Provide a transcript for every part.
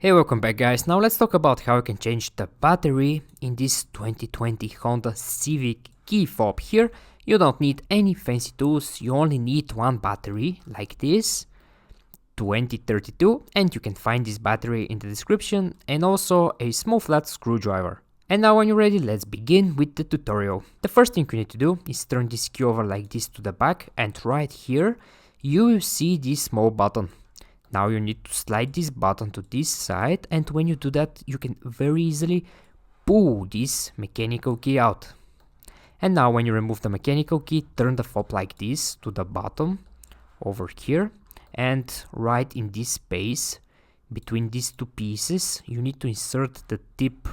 Hey, welcome back guys. Now let's talk about how you can change the battery in this 2020 Honda Civic key fob. Here you don't need any fancy tools, you only need one battery like this 2032, and you can find this battery in the description, and also a small flat screwdriver. And now when you're ready, let's begin with the tutorial. The first thing you need to do is turn this key over like this to the back, and right here you will see this small button. Now you need to slide this button to this side, and when you do that you can very easily pull this mechanical key out. And now when you remove the mechanical key, turn the fob like this to the bottom over here, and right in this space between these two pieces you need to insert the tip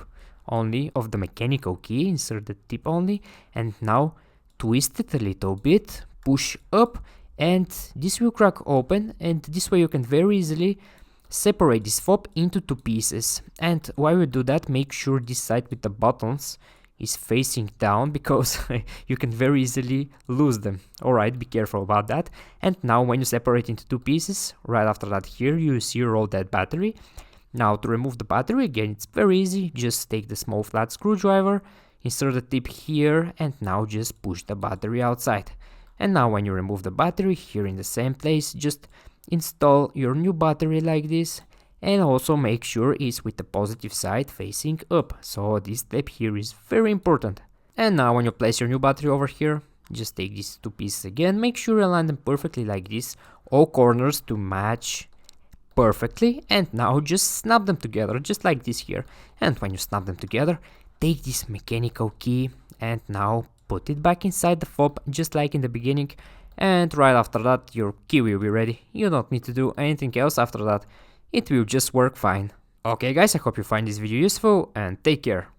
only of the mechanical key. Insert the tip only, and now twist it a little bit, push up, and this will crack open, and this way you can very easily separate this fob into two pieces. And while you do that, make sure this side with the buttons is facing down, because you can very easily lose them. Alright, be careful about that. And now when you separate into two pieces, right after that here you see roll that battery. Now to remove the battery, again it's very easy, just take the small flat screwdriver, insert the tip here, and now just push the battery outside. And now when you remove the battery, here in the same place, just install your new battery like this, and also make sure it's with the positive side facing up. So this step here is very important. And now when you place your new battery over here, just take these two pieces again, make sure you align them perfectly like this, all corners to match perfectly, and now just snap them together just like this here. And when you snap them together, take this mechanical key and now put it back inside the fob just like in the beginning, and right after that your key will be ready. You don't need to do anything else after that, it will just work fine. Okay guys, I hope you find this video useful, and take care.